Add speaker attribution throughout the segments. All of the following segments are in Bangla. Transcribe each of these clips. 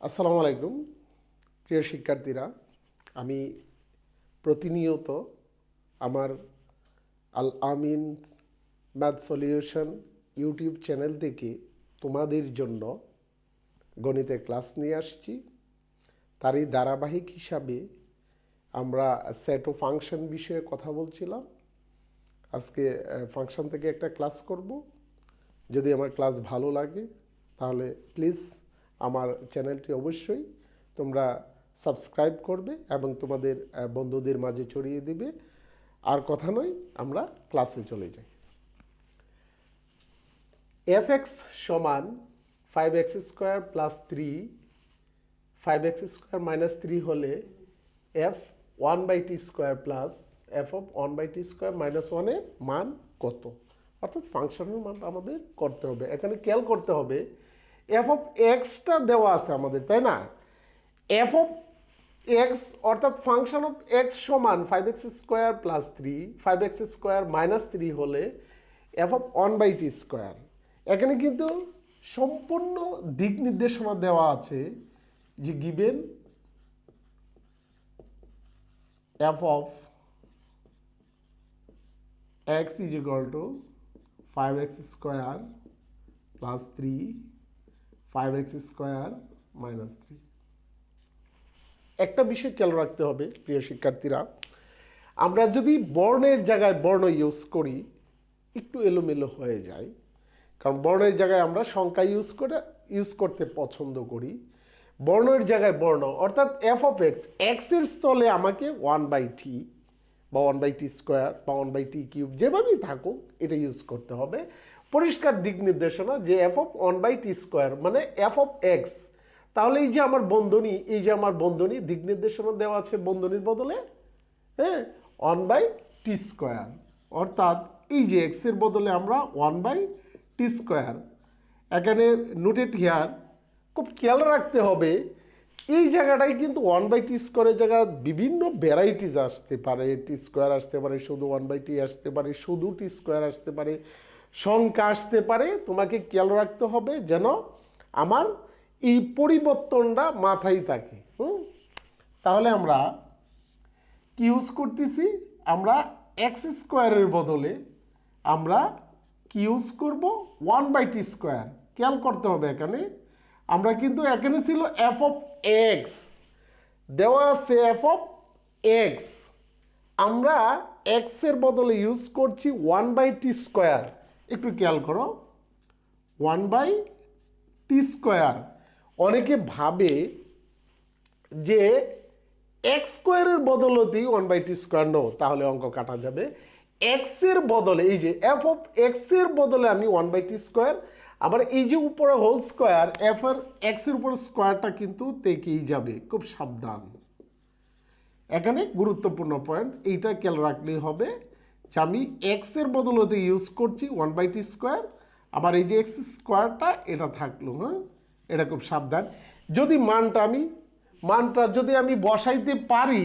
Speaker 1: আসসালামু আলাইকুম প্রিয় শিক্ষার্থীরা। আমি প্রতিনিয়ত আমার আল আমিন ম্যাথ সলিউশন ইউটিউব চ্যানেল থেকে তোমাদের জন্য গণিতের ক্লাস নিয়ে আসছি। তারই ধারাবাহিক হিসাবে আমরা সেট ও ফাংশন বিষয়ে কথা বলছিলাম। আজকে ফাংশন থেকে একটা ক্লাস করব। যদি আমার ক্লাস ভালো লাগে তাহলে প্লিজ আমার চ্যানেলটি অবশ্যই তোমরা সাবস্ক্রাইব করবে এবং তোমাদের বন্ধুদের মাঝে ছড়িয়ে দিবে। আর কথা নয়, আমরা ক্লাসে চলে যাই। এফ এক্স সমান 5x² প্লাস 3 5x² মাইনাস 3 হলে F 1/t² plus F of 1/t² minus 1 এর মান কত? অর্থাৎ ফাংশনের মান আমাদের করতে হবে। এখানে খেয়াল করতে হবে এফ অফ এক্সটা দেওয়া আছে আমাদের, তাই না? এফ অফ এক্স অর্থাৎ ফাংশন অফ এক্স সমান 5x² প্লাস 3 5x² মাইনাস 3 হলে এফ অফ 1/t²। এখানে কিন্তু সম্পূর্ণ দিক নির্দেশনা দেওয়া আছে যে given F of x is equal to 5x² plus 3 5x² minus 3। একটা বিষয় খেয়াল রাখতে হবে প্রিয় শিক্ষার্থীরা, আমরা যদি বর্ণের জায়গায় বর্ণ ইউজ করি একটু এলোমেলো হয়ে যায়, কারণ বর্ণের জায়গায় আমরা সংখ্যা ইউজ করতে পছন্দ করি। বর্ণের জায়গায় বর্ণ অর্থাৎ এফ অফ এক্স এক্সের স্থলে আমাকে 1/t বা 1/t² বা 1/t³ যেভাবেই থাকুক এটা ইউজ করতে হবে। পরিষ্কার দিক নির্দেশনা যে এফ অফ 1/t² মানে এফ অফ এক্স। তাহলে এই যে আমার বন্ধনী দিক নির্দেশনা দেওয়া আছে বন্ধনীর বদলে, হ্যাঁ, 1/t²। অর্থাৎ এই যে এক্সের বদলে আমরা 1/t²। এখানে নোটেড হিয়ার খুব খেয়াল রাখতে হবে এই জায়গাটায় কিন্তু 1/t² জায়গা বিভিন্ন ভ্যারাইটিস আসতে পারে। t² আসতে পারে, শুধু 1/t আসতে পারে, শুধু t² আসতে পারে, সংখ্যা আসতে পারে। তোমাকে খেয়াল রাখতে হবে যেন আমার এই পরিবর্তনটা মাথায় থাকে। তাহলে আমরা কি ইউজ করতেছি? আমরা x² বদলে আমরা কি ইউজ করব? 1/t²। খেয়াল করতে হবে এখানে আমরা কিন্তু এখানে ছিল এফ অফ এক্স, দেওয়া আছে এফ অফ এক্স, আমরা এক্সের বদলে ইউজ করছি 1/t²। একটু খেয়াল করো 1/t²। অনেকে ভাবে যে x² বদলতেই 1/t²। নো, তাহলে অঙ্ক কাটা যাবে। এক্সের বদলে এই যে এফ অফ এক্সের বদলে আমি 1/t², আবার এই যে উপরে হোল স্কোয়ার এফ এর এক্সের উপর স্কোয়ারটা কিন্তু থেকেই যাবে। খুব সাবধান, এখানে গুরুত্বপূর্ণ পয়েন্ট এইটা খেয়াল রাখলেই হবে যে আমি এক্সের বদলতে ইউজ করছি 1/t², আবার এই যে x² এটা থাকলো। হ্যাঁ, এটা খুব সাবধান। যদি মানটা যদি আমি বসাইতে পারি,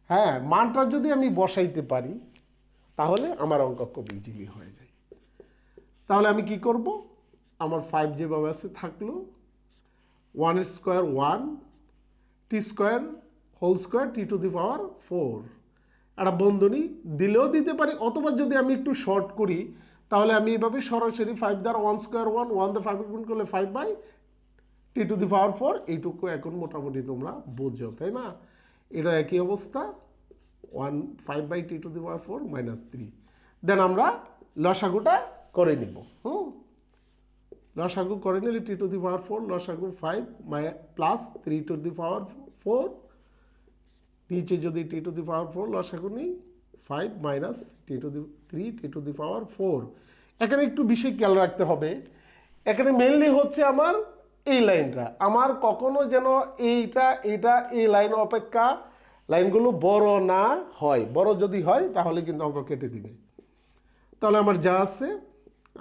Speaker 1: হ্যাঁ, মানটা যদি আমি বসাইতে পারি তাহলে আমার অঙ্ক খুব ইজিলি হয়ে যায়। তাহলে আমি কি করব? আমার 5 যেভাবে আছে থাকলো, 1² 1, t² হোল স্কোয়ার t⁴ একটা বন্ধনী দিলেও দিতে পারি, অথবা যদি আমি একটু শর্ট করি তাহলে আমি এইভাবে সরাসরি 5 দ্বারা 1² 1 1 দ্বারা 5 গুণ করলে 5/t⁴ এইটুকু এখন মোটামুটি তোমরা বুঝো, তাই না? এটা একই অবস্থা 5/t⁴ মাইনাস 3। দেন আমরা লসাগুটা করে নিব। লসাগু করে নিলে t⁴ লসাগু 5 প্লাস 3⁴। নিচে যদি t⁴ লসাগু নেই 5 মাইনাস 3 এখানে একটু বিষয় খেয়াল রাখতে হবে। এখানে মেনলি হচ্ছে আমার এই লাইনটা, আমার কখনো যেন এই লাইন অপেক্ষা লাইনগুলো বড় না হয়। বড় যদি হয় তাহলে কিন্তু অঙ্ক কেটে দিবে। তাহলে আমার যা আছে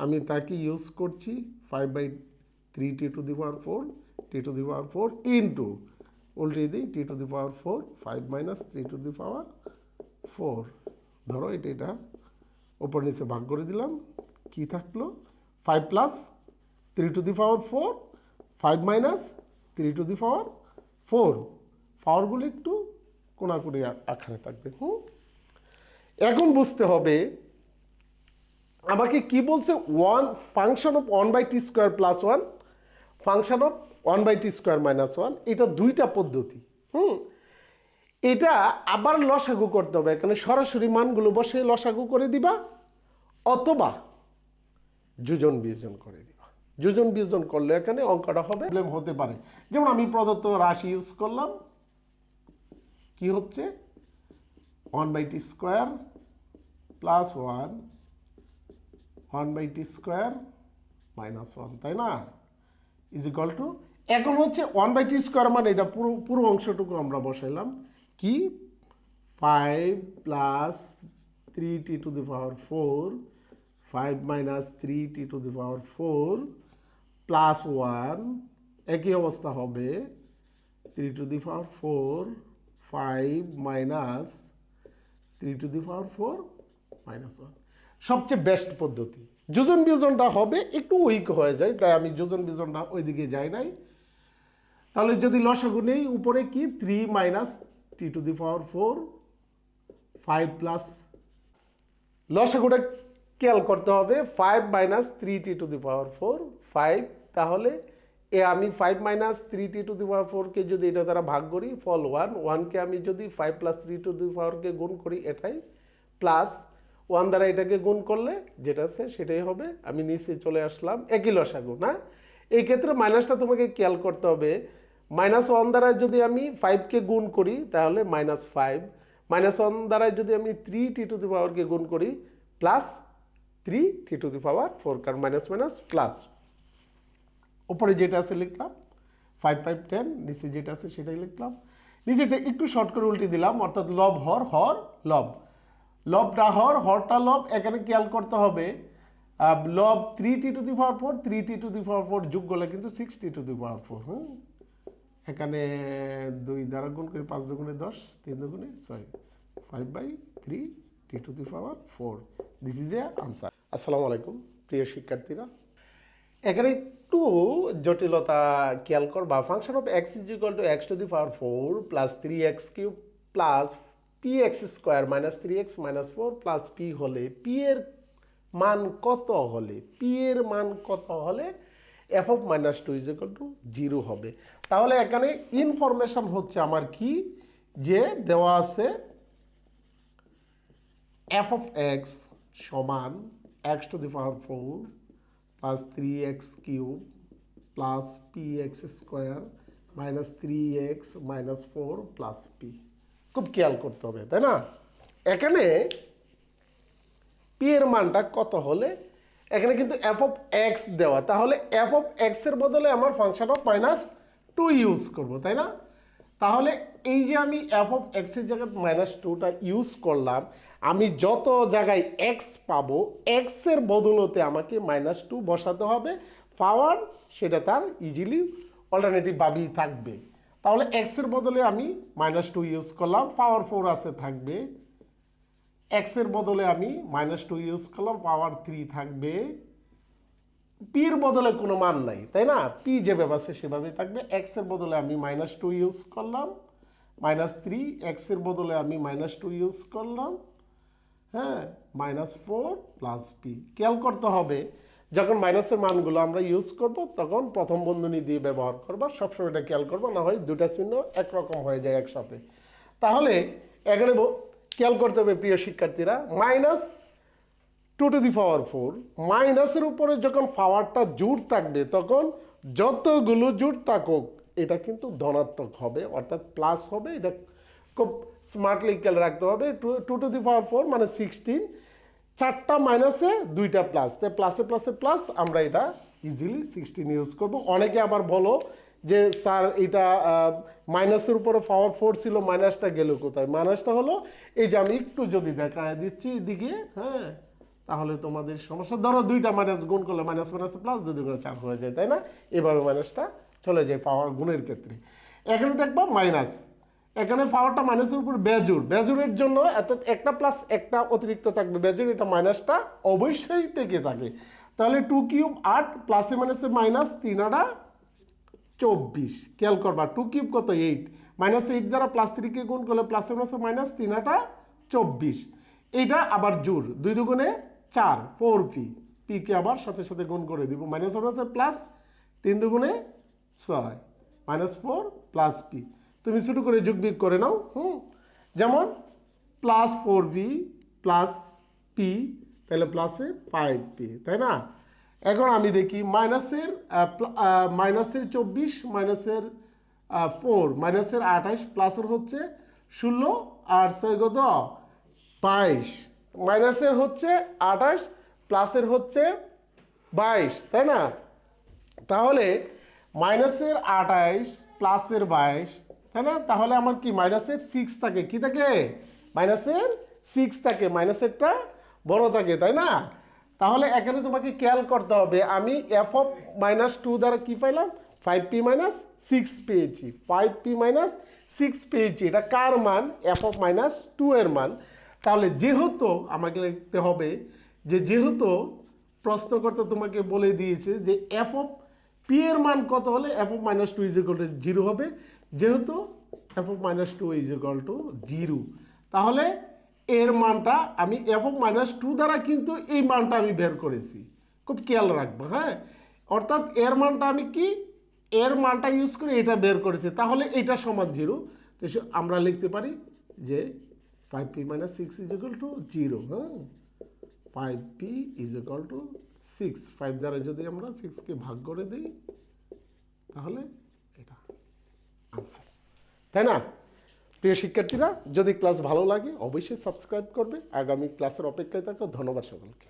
Speaker 1: আমি তাকে ইউজ করছি 5/3 ইন্টু উল্টে দিই t⁴ 5 মাইনাস 3 ধরো এটা ওপর নিচে ভাগ করে দিলাম, কি থাকলো 5 প্লাস 3 5 মাইনাস 3^4 পাওয়ারগুলো একটু কোনাকুনি আকারে থাকবে। এখন বুঝতে হবে আমাকে কি বলছে, function of 1/t² + 1 function of 1/t² - 1, এটা দুইটা পদ্ধতি। এটা আবার লসাগু করতে হবে, এখানে সরাসরি মানগুলো বসে লসাগু করে দিবা অথবা যোজন বিয়োজন করে দিবা। যোজন বিয়োজন করলে এখানে অঙ্কটা হবে প্রবলেম হতে পারে। যেমন আমি প্রদত্ত রাশি ইউজ করলাম, কি হচ্ছে 1/t² + 1 1/t² - 1, তাই না, ইজ ইকুয়াল টু, এখন হচ্ছে 1/t² মানে এটা পুরো অংশটুকু আমরা বসাইলাম কি 5 + 3t⁴ 5 - 3t⁴ + 1, একই অবস্থা হবে 3^4 5 - 3^4 - 1, সবচেয়ে বেস্ট পদ্ধতি। যোজন বিয়োজনটা হবে একটু উইক হয়ে যায়, তাই আমি যোজন বিয়োজনটা ওইদিকে যাই নাই। তাহলে যদি লসাগু নেই, উপরে কি 3 - t⁴ 5 প্লাস, লসাগুটা খেয়াল করতে হবে 5 - 3t⁴ 5, তাহলে আমি 5 - 3t⁴ কে যদি এটা দ্বারা ভাগ করি ফল 1, 1কে আমি যদি 5 + 3t⁴ কে গুণ করি এটাই, প্লাস 1 দ্বারা এটাকে গুণ করলে যেটা আছে সেটাই হবে। আমি নিচে চলে আসলাম, একই লসাগু না, এই ক্ষেত্রে মাইনাসটা তোমাকে খেয়াল করতে হবে। -1 দ্বারা যদি আমি 5কে গুণ করি তাহলে -5, -1 দ্বারা যদি আমি 3t⁴ কে গুণ করি প্লাস 3t⁴, কারণ মাইনাস মাইনাস প্লাস। উপরে যেটা আছে লিখলাম 5 5 10, নিচে যেটা আছে সেটাই লিখলাম। নিচেটা একটু শর্ট করে উল্টে দিলাম, অর্থাৎ লব হর, হর লব, লবটা হর, হরটা লব। এখানে খেয়াল করতে হবে লব 3t⁴ 3t⁴ যোগ করলে কিন্তু 6t⁴। এখানে 2 দ্বারা গুণ করে 5 দুগুণে 10, 3 দুগুণে 6, 5/3t⁴। This is a answer. আসসালামু আলাইকুম প্রিয় শিক্ষার্থীরা, এখানে একটু জটিলতা খেয়াল করবা। Function of x = x⁴ + 3x³ + px² - 3x - 4 + p হলে p এর মান কত হলে, p এর মান কত হলে f of -2 = 0 হবে। তাহলে এখানে ইনফরমেশন হচ্ছে আমার কি, যে দেওয়া আছে f of x সমান x⁴ + 3x³ + px² - 3x - 4 + p। খুব খেয়াল করতে হবে, তাই না। এখানে p এর মানটা কত হলে, এখানে কিন্তু f of x দেওয়া, তাহলে f of x এর বদলে আমার ফাংশন অফ -2 ইউজ করব, তাই না। তাহলে এই যে আমি f of x এর জায়গায় -2টা ইউজ করলাম, আমি যত জায়গায় x পাবো x এর বদলতে আমাকে -2 বসাতে হবে, পাওয়ার সেটা তার ইজিলি অল্টারনেটিভ ভাবেই থাকবে। তাহলে x এর বদলে আমি -2 ইউজ করলাম, পাওয়ার 4 আছে থাকবে, x এর বদলে আমি -2 ইউজ করলাম, পাওয়ার 3 থাকবে। p এর বদলে কোনো মান নাই, তাই না, p যেভাবে আছে সেভাবেই থাকবে। x এর বদলে আমি -2 ইউজ করলাম, -3, x এর বদলে আমি -2 ইউজ করলাম, হ্যাঁ, -4 + p। খেয়াল করতে হবে যখন মাইনাসের মানগুলো আমরা ইউজ করব তখন প্রথম বন্ধনী দিয়ে ব্যবহার করবা, সবসময় এটা খেয়াল করবা, না হয় দুটা চিহ্ন একরকম হয়ে যায় একসাথে। তাহলে এখানে খেয়াল করতে হবে প্রিয় শিক্ষার্থীরা, -2⁴ মাইনাসের উপরে যখন পাওয়ারটা জোড় থাকবে তখন যতগুলো জোড় থাকুক এটা কিন্তু ধনাত্মক হবে, অর্থাৎ প্লাস হবে। এটা খুব স্মার্টলি খেয়াল রাখতে হবে। 2⁴ মানে 16, 4টা মাইনাসে 2টা প্লাস, তাই প্লাসে প্লাসে প্লাস, আমরা এটা ইজিলি 16 ইউজ করব। অনেকে আবার বলো যে স্যার এটা মাইনাসের উপরে পাওয়ার 4 ছিল, মাইনাসটা গেল কোথায়। মাইনাসটা হলো এই যে আমি একটু যদি দেখা দিচ্ছি এদিকে, হ্যাঁ, তাহলে তোমাদের সমস্যা, ধরো 2টা মাইনাস গুণ করলে মাইনাস মাইনাস প্লাস 2 × 4 হয়ে যায়, তাই না, এভাবে মাইনাসটা চলে যায় পাওয়ার গুণের ক্ষেত্রে। এখানে দেখবা মাইনাস, এখানে পাওয়ারটা মাইনাসের উপর বেজোড়, বেজোড়ের জন্য অর্থাৎ একটা প্লাস একটা অতিরিক্ত থাকবে বেজোড়, এটা মাইনাসটা অবশ্যই থেকে থাকে। তাহলে 2³ 8, প্লাসে মাইনাসে মাইনাস, 3 × 8 24 খেয়াল করবা 2 কিউব কত 8 -8 দ্বারা +3 কে গুণ করলে প্লাসের মাসে মাইনাস 3 আটা 24 এইটা আবার জোর 2 দুগুণে 4 4p p কে আবার সাথে সাথে গুণ করে দিব মাইনাস মাসে প্লাস 3 দুগুণে 6 -4 প্লাস p তুমি ছোট করে যোগ বিয়োগ করে নাও যেমন প্লাস 4b প্লাস p তাহলে প্লাসে 5p তাই না এখন আমি দেখি মাইনাসের 24 মাইনাসের 4 মাইনাসের 28 প্লাসের হচ্ছে 16 আর 6 কত 22 মাইনাসের হচ্ছে 28 প্লাসের হচ্ছে 22 তাই না তাহলে মাইনাসের 28 প্লাসের 22 তাই না তাহলে আমার কি মাইনাসের 6 থাকে কি থাকে মাইনাসের 6 থাকে মাইনাসেরটা বড় থাকে তাই না তাহলে এখানে তোমাকে খেয়াল করতে হবে আমি f অফ -2 দ্বারা কি পাইলাম 5p - 6 পেয়েছি 5p - 6 পেয়েছি এটা কার মান f অফ -2 এর মান তাহলে যেহেতু আমাকে লিখতে হবে যে যেহেতু প্রশ্নকর্তা তোমাকে বলে দিয়েছে যে f অফ p এর মান কত হলে f অফ -2 0 হবে যেহেতু f অফ -2 0 তাহলে এর মানটা আমি f অফ -2 দ্বারা কিন্তু এই মানটা আমি বের করেছি খুব খেয়াল রাখবো হ্যাঁ অর্থাৎ এর মানটা আমি কি এর মানটা ইউজ করে এটা বের করেছি তাহলে এটা সমান 0 তো আমরা লিখতে পারি যে 5p - 6 0 হ্যাঁ 5p 6 5 দ্বারা যদি আমরা 6 কে ভাগ করে দিই তাহলে এটা আনসার তাই না প্রিয় শিক্ষার্থীরা যদি ক্লাস ভালো লাগে অবশ্যই সাবস্ক্রাইব করবে আগামী ক্লাসের অপেক্ষায় থাকো ধন্যবাদ সকলকে